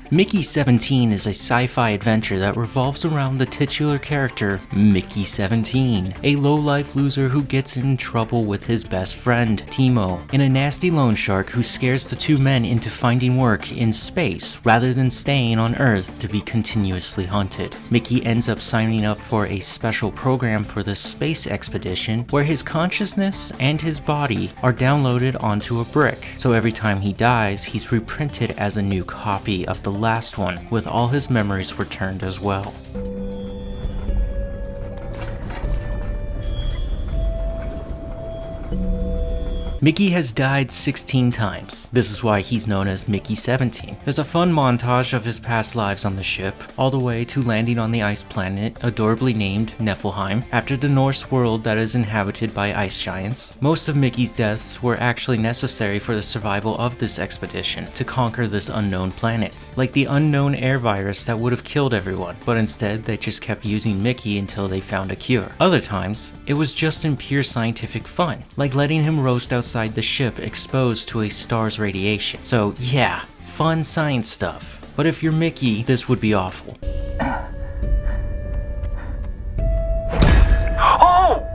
Mickey 17 is a sci-fi adventure that revolves around the titular character, Mickey 17, a low-life loser who gets in trouble with his best friend, Timo, and a nasty loan shark who scares the two men into finding work in space rather than staying on Earth to be continuously hunted. Mickey ends up signing up for a special program for the space expedition where his consciousness and his body are downloaded onto a brick, so every time he dies, he's reprinted as a new copy of the last one, with all his memories returned as well. Mickey has died 16 times. This is why he's known as Mickey 17. There's a fun montage of his past lives on the ship, all the way to landing on the ice planet, adorably named Niflheim, after the Norse world that is inhabited by ice giants. Most of Mickey's deaths were actually necessary for the survival of this expedition to conquer this unknown planet, like the unknown air virus that would have killed everyone, but instead they just kept using Mickey until they found a cure. Other times, it was just in pure scientific fun, like letting him roast outside the ship exposed to a star's radiation. So yeah, fun science stuff. But if you're Mickey, this would be awful.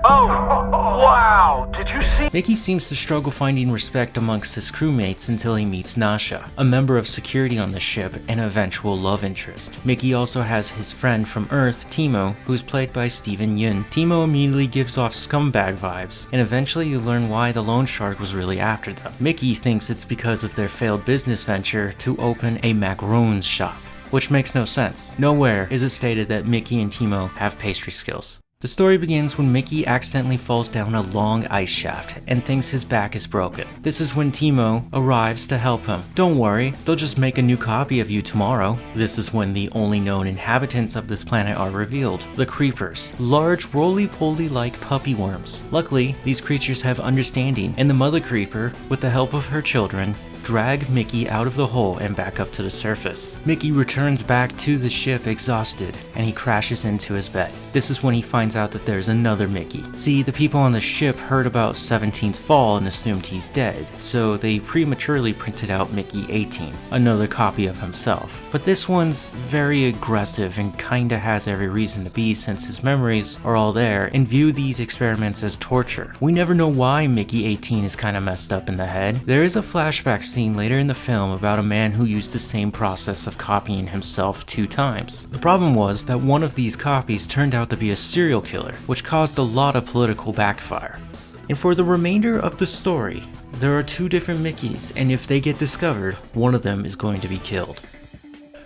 Oh, wow, did you see? Mickey seems to struggle finding respect amongst his crewmates until he meets Nasha, a member of security on the ship and eventual love interest. Mickey also has his friend from Earth, Timo, who's played by Steven Yeun. Timo immediately gives off scumbag vibes, and eventually you learn why the loan shark was really after them. Mickey thinks it's because of their failed business venture to open a macarons shop, which makes no sense. Nowhere is it stated that Mickey and Timo have pastry skills. The story begins when Mickey accidentally falls down a long ice shaft and thinks his back is broken. This is when Timo arrives to help him. Don't worry, they'll just make a new copy of you tomorrow. This is when the only known inhabitants of this planet are revealed, the Creepers, large roly-poly-like puppy worms. Luckily, these creatures have understanding, and the mother Creeper, with the help of her children, drag Mickey out of the hole and back up to the surface. Mickey returns back to the ship exhausted, and he crashes into his bed. This is when he finds out that there's another Mickey. See, the people on the ship heard about 17's fall and assumed he's dead, so they prematurely printed out Mickey 18, another copy of himself. But this one's very aggressive and kinda has every reason to be since his memories are all there and view these experiments as torture. We never know why Mickey 18 is kinda messed up in the head. There is a flashback scene later in the film about a man who used the same process of copying himself 2 times. The problem was that one of these copies turned out to be a serial killer, which caused a lot of political backfire. And for the remainder of the story, there are 2 different Mickeys, and if they get discovered, one of them is going to be killed.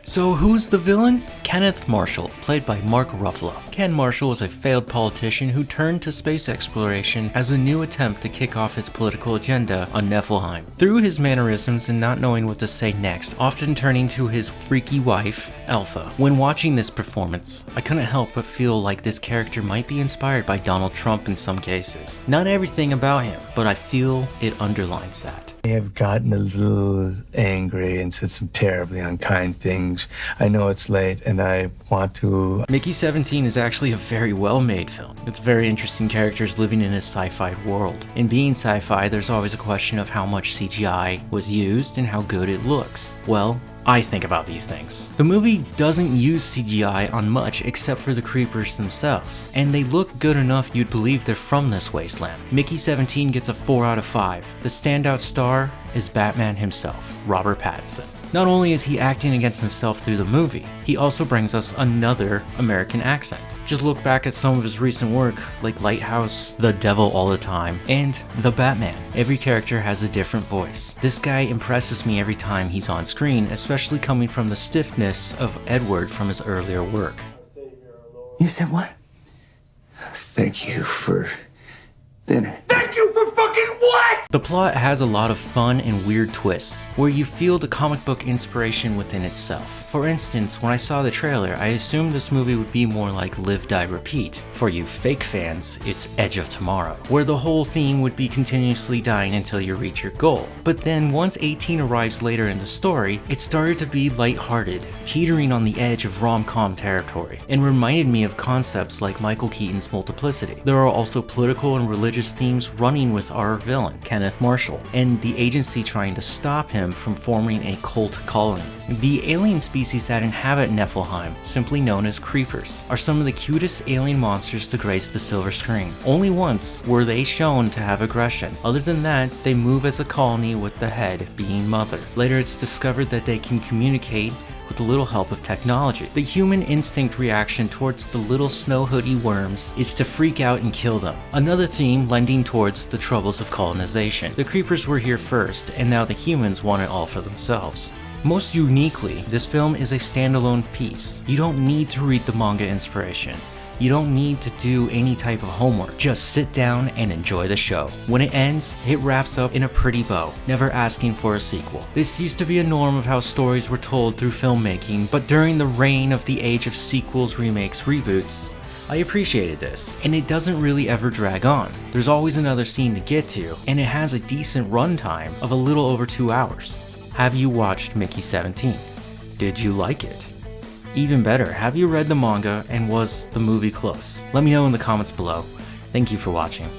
So who's the villain? Kenneth Marshall, played by Mark Ruffalo. Ken Marshall is a failed politician who turned to space exploration as a new attempt to kick off his political agenda on Niflheim. Through his mannerisms and not knowing what to say next, often turning to his freaky wife, Alpha. When watching this performance, I couldn't help but feel like this character might be inspired by Donald Trump in some cases. Not everything about him, but I feel it underlines that. I have gotten a little angry and said some terribly unkind things. I know it's late and I want to... Mickey 17 is actually a very well-made film. It's very interesting characters living in a sci-fi world. In being sci-fi, there's always a question of how much CGI was used and how good it looks. Well, I think about these things. The movie doesn't use CGI on much except for the creepers themselves, and they look good enough you'd believe they're from this wasteland. Mickey 17 gets a 4 out of 5. The standout star is Batman himself, Robert Pattinson. Not only is he acting against himself through the movie, he also brings us another American accent. Just look back at some of his recent work, like Lighthouse, The Devil All the Time, and The Batman. Every character has a different voice. This guy impresses me every time he's on screen, especially coming from the stiffness of Edward from his earlier work. You said what? Thank you for dinner. Thank you for fucking what? The plot has a lot of fun and weird twists, where you feel the comic book inspiration within itself. For instance, when I saw the trailer, I assumed this movie would be more like Live, Die, Repeat. For you fake fans, it's Edge of Tomorrow, where the whole theme would be continuously dying until you reach your goal. But then once 18 arrives later in the story, it started to be lighthearted, teetering on the edge of rom-com territory, and reminded me of concepts like Michael Keaton's Multiplicity. There are also political and religious themes running with our villain, Ken Kenneth Marshall, and the agency trying to stop him from forming a cult colony. The alien species that inhabit Niflheim, simply known as creepers, are some of the cutest alien monsters to grace the silver screen. Only once were they shown to have aggression. Other than that, they move as a colony with the head being Mother. Later it's discovered that they can communicate with a little help of technology. The human instinct reaction towards the little snow hoodie worms is to freak out and kill them. Another theme lending towards the troubles of colonization. The creepers were here first, and now the humans want it all for themselves. Most uniquely, this film is a standalone piece. You don't need to read the manga inspiration. You don't need to do any type of homework. Just sit down and enjoy the show. When it ends, it wraps up in a pretty bow, never asking for a sequel. This used to be a norm of how stories were told through filmmaking, but during the reign of the age of sequels, remakes, reboots, I appreciated this, and it doesn't really ever drag on. There's always another scene to get to, and it has a decent runtime of a little over 2 hours. Have you watched Mickey 17? Did you like it? Even better, have you read the manga and was the movie close? Let me know in the comments below. Thank you for watching.